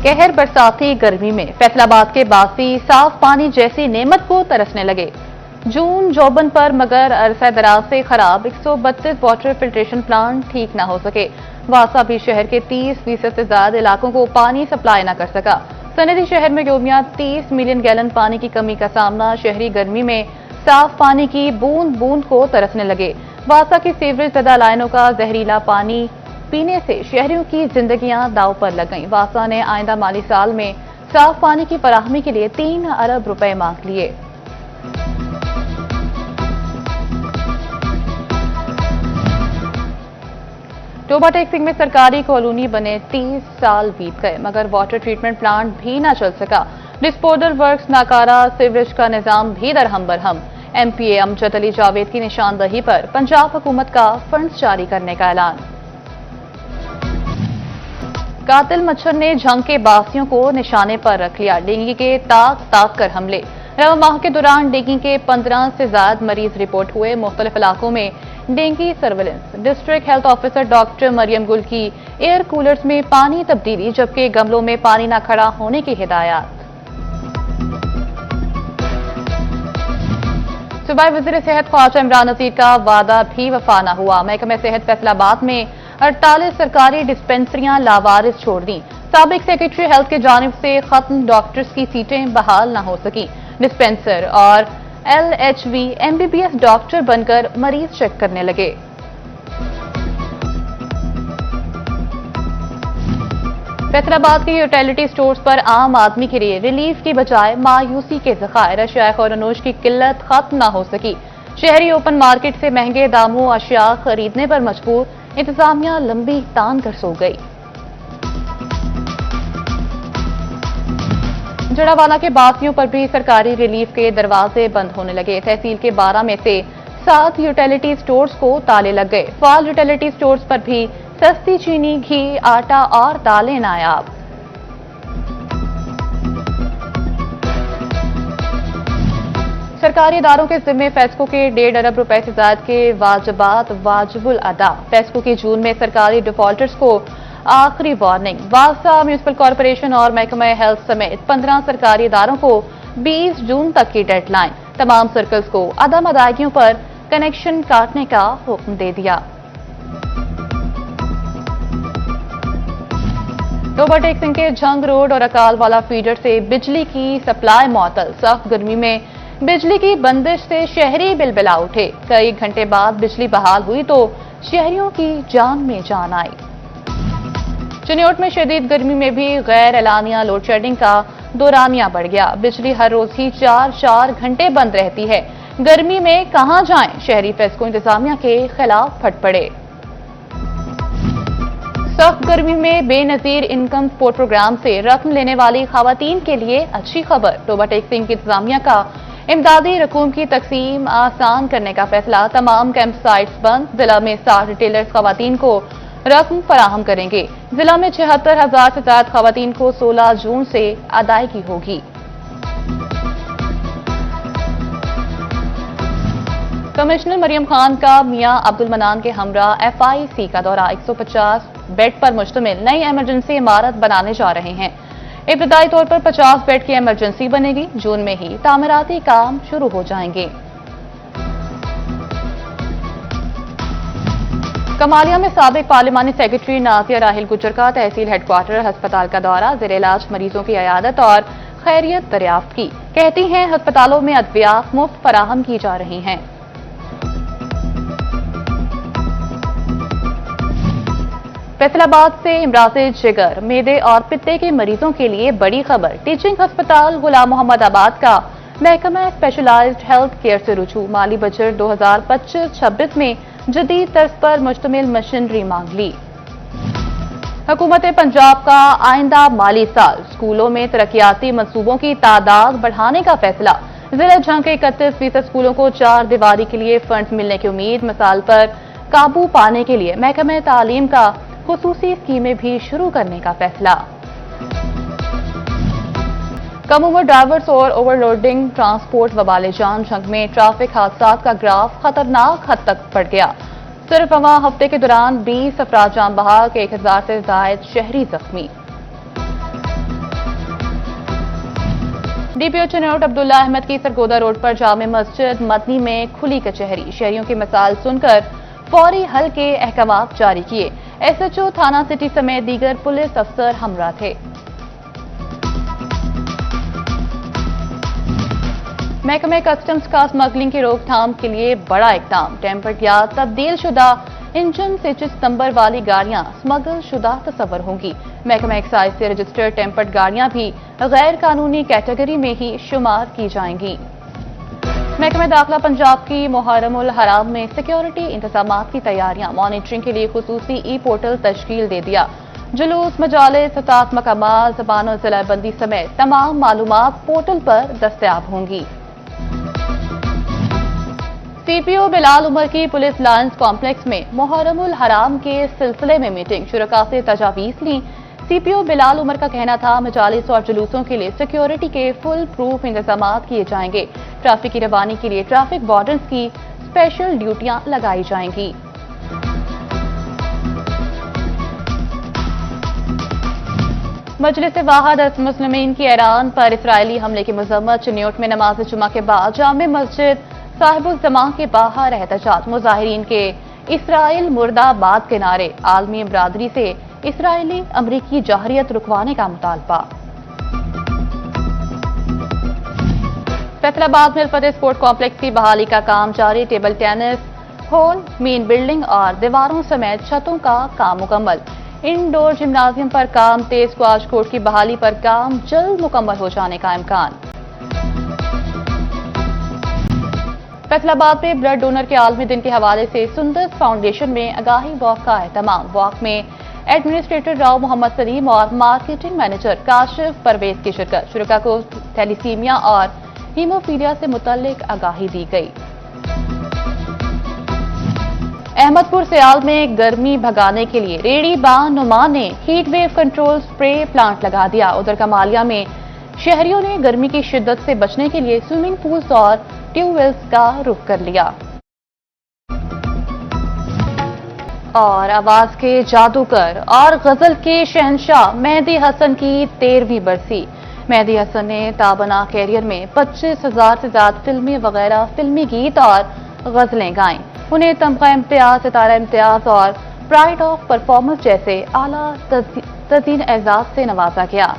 कहर बरसाती गर्मी में फैसलाबाद के बासी साफ पानी जैसी नेमत को तरसने लगे। जून जोबन पर मगर अरसा दराज से खराब 132 वाटर फिल्ट्रेशन प्लांट ठीक न हो सके। वासा भी शहर के 30% से ज्यादा इलाकों को पानी सप्लाई न कर सका। सनदी शहर में योमिया 30 मिलियन गैलन पानी की कमी का सामना। शहरी गर्मी में साफ पानी की बूंद बूंद को तरसने लगे। वासा की सीवरेज ज़दा लाइनों का जहरीला पानी पीने से शहरियों की जिंदगियां दांव पर लग गईं। वासा ने आइंदा माली साल में साफ पानी की फराहमी के लिए 3 अरब रुपए मांग लिए। टोबा टेक सिंह में सरकारी कॉलोनी बने 30 साल बीत गए मगर वाटर ट्रीटमेंट प्लांट भी न चल सका। डिस्पोजल वर्क्स नाकारा, सीवरेज का निजाम भी दरहम बरहम। एमपीए अमजद अली जावेद की निशानदही पर पंजाब हुकूमत का फंड्स जारी करने का ऐलान। कातिल मच्छर ने झंग के बासियों को निशाने पर रख लिया। डेंगू के ताक कर हमले। रवा माह के दौरान डेंगू के 15 से ज्यादा मरीज रिपोर्ट हुए। मुख्तलिफ इलाकों में dengue surveillance. District health officer doctor Mariam Gul की एयर कूलर्स में पानी तब्दीली जबकि गमलों में पानी न खड़ा होने की हिदायत। सूबाई वज़ीर सेहत ख्वाजा इमरान नज़ीर का वादा भी वफा न हुआ। महकमा सेहत फैसलाबाद में 48 सरकारी डिस्पेंसरियां लावारिस छोड़ दी। साबिक सेक्रेटरी हेल्थ की जानिब से खत्म डॉक्टर्स की सीटें बहाल न हो सकी। डिस्पेंसर और LHV MBBS डॉक्टर बनकर मरीज चेक करने लगे। फैसलाबाद के यूटिलिटी स्टोर्स पर आम आदमी के लिए रिलीफ की बजाय मायूसी के ज़खायर। अशिया और अनोश की किल्लत खत्म न हो सकी। शहरी ओपन मार्केट से महंगे दामों अशिया खरीदने पर मजबूर। इंतजामिया लंबी तान कर सो गई। जड़ावाला के बासियों पर भी सरकारी रिलीफ के दरवाजे बंद होने लगे। तहसील के 12 में से 7 यूटिलिटी स्टोर्स को ताले लग गए। फाल यूटिलिटी स्टोर्स पर भी सस्ती चीनी, घी, आटा और दालें नायाब। सरकारी इदारों के जिम्मे फेस्को के 1.5 अरब रुपए से ज्यादा के वाजिबात वाजिबुल अदा। फेस्को की जून में सरकारी डिफॉल्टर्स को आखिरी वार्निंग। वासा म्यूनिसिपल कॉरपोरेशन और महकमा हेल्थ समेत 15 सरकारी इदारों को 20 जून तक की डेडलाइन। तमाम सर्कल्स को अदम अदायगियों पर कनेक्शन काटने का हुक्म दे दिया। टोबा टेक सिंह के झंग रोड और अकालवाला फीडर से बिजली की सप्लाई मुअत्तल। सख्त गर्मी में बिजली की बंदिश से शहरी बिलबिला उठे। कई घंटे बाद बिजली बहाल हुई तो शहरियों की जान में जान आई। चिन्योट में शदीद गर्मी में भी गैर एलानिया लोड शेडिंग का दौरानिया बढ़ गया। बिजली हर रोज ही 4 घंटे बंद रहती है। गर्मी में कहां जाएं? शहरी फेस्को इंतजामिया के खिलाफ फट पड़े। सख्त गर्मी में बेनजीर इनकम सपोर्ट प्रोग्राम से रकम लेने वाली खवातीन के लिए अच्छी खबर। टोबा टेक सिंह की इंतजामिया का इमदादी रकूम की तकसीम आसान करने का फैसला। तमाम कैंप साइट्स बंद। जिला में 60 रिटेलर्स खवातीन को रकम फराहम करेंगे। जिला में 76,000 से ज्यादा खवातीन को 16 जून से अदायगी होगी। कमिश्नर मरियम खान का मियां अब्दुल मनान के हमरा FIC का दौरा। 150 बेड पर मुश्तमिल नई इमरजेंसी इमारत बनाने जा रहे हैं। इब्तदाई तौर पर 50 बेड की इमरजेंसी बनेगी। जून में ही तामीराती काम शुरू हो जाएंगे। कमालिया में साबिक पार्लिमानी सेक्रेटरी नाजिया राहिल गुजर का तहसील हेडक्वार्टर अस्पताल का दौरा। ज़ेर इलाज मरीजों की अयादत और खैरियत दरियाफ्त की। कहती हैं अस्पतालों में अद्वियात मुफ्त फराहम की जा रही हैं। फैसलाबाद से इमराज़े जिगर, मेदे और पित्ते के मरीजों के लिए बड़ी खबर। टीचिंग अस्पताल गुलाम मोहम्मद आबाद का महकमा स्पेशलाइज्ड हेल्थ केयर से रुजू। माली बजट 2025-26 में जदीद तर्ज पर मुश्तमिल मशीनरी मांग ली। हुकूमत पंजाब का आइंदा माली साल स्कूलों में तरक्याती मंसूबों की तादाद बढ़ाने का फैसला। जिला झंग के 31% स्कूलों को 4 दीवारी के लिए फंड मिलने की उम्मीद। मिसाल पर काबू पाने के लिए महकमा तालीम का खुसूसी स्कीमें भी शुरू करने का फैसला। कम उम्र ड्राइवर्स और ओवरलोडिंग ट्रांसपोर्ट वबाले जान। झंग में ट्रैफिक हादसात का ग्राफ खतरनाक हद तक बढ़ गया। सिर्फ रवां हफ्ते के दौरान 20 अफराद जान बहक, 1000 से ज्यादा शहरी जख्मी। डीपीओ चिनौट अब्दुल्ला अहमद की सरगोदा रोड पर जामे मस्जिद मदनी में खुली कचहरी। शहरियों की मसाइल सुनकर फौरी हल के अहकाम जारी किए। एसएचओ थाना सिटी समेत दीगर पुलिस अफसर हमरा थे। महकमे कस्टम्स का स्मगलिंग की रोकथाम के लिए बड़ा इकदाम। टेम्पर्ड या तब्दील शुदा इंजन से 25 नंबर वाली गाड़ियां स्मगल शुदा तस्वर होंगी। महकमा एक्साइज से रजिस्टर्ड टेम्पर्ड गाड़ियां भी गैर कानूनी कैटेगरी में ही शुमार की जाएंगी। महकमा दाखिला पंजाब की मुहर्रमुल हराम में सिक्योरिटी इंतजामात की तैयारियां। मॉनिटरिंग के लिए खुसूसी ई पोर्टल तश्कील दे दिया। जुलूस, मजालिस, सात मकामात, ज़बान और ज़िलाबंदी समेत तमाम मालूमात पोर्टल पर दस्तयाब होंगी। सीपीओ बिलाल उमर की पुलिस लाइन्स कॉम्प्लेक्स में मुहर्रमुल हराम के सिलसिले में मीटिंग। शुरका से तजावीज़ ली। सीपीओ बिलाल उमर का कहना था मजालिस और जुलूसों के लिए सिक्योरिटी के फुल प्रूफ इंतजाम किए जाएंगे। ट्रैफिक की रवानी के लिए ट्रैफिक वार्डन्स की स्पेशल ड्यूटियां लगाई जाएंगी। मजलिस वाहिद अल मुस्लिमीन की ईरान पर इसराइली हमले की मजम्मत। चिन्योट में नमाज जुमा के बाद जामे मस्जिद साहिबुल जमा के बाहर एहतजाज। मुजाहिरीन के इसराइल मुर्दाबाद के नारे। आलमी बरादरी से इसराइली अमरीकी जाहरियत रुकवाने का मुतालबा। फैसलाबाद में अल-फतेह स्पोर्ट कॉम्प्लेक्स की बहाली का काम जारी। Table tennis hall, main building और दीवारों समेत छतों का काम मुकम्मल। इंडोर जिम्नाजियम पर काम तेज। स्क्वाश कोर्ट की बहाली पर काम जल्द मुकम्मल हो जाने का इम्कान। फैसलाबाद में ब्लड डोनर के आलमी दिन के हवाले से सुंदस फाउंडेशन में आगाही वॉक का एहतमाम। वॉक में एडमिनिस्ट्रेटर राव मोहम्मद सलीम और मार्केटिंग मैनेजर काशिफ परवेज की शिरकत। शुरका को थैलीसीमिया और हीमोफीलिया से मुतल्लिक आगाही दी गई। अहमदपुर सियाल में गर्मी भगाने के लिए रेडी बानुमा ने heat wave control spray plant लगा दिया। उधर कमालिया में शहरियों ने गर्मी की शिद्दत से बचने के लिए स्विमिंग पूल्स और ट्यूबवेल्स का रुख कर लिया। और आवाज के जादूगर और गजल के शहंशाह मेहदी हसन की 13वीं बरसी। मेहदी हसन ने ताबना कैरियर में 25,000 से ज्यादा फिल्मी वगैरह फिल्मी गीत और गजलें गाएं। उन्हें तमगा इम्तियाज, सितारा इम्तियाज और प्राइड ऑफ परफॉर्मेंस जैसे आला तज़ीन एजाज से नवाजा गया।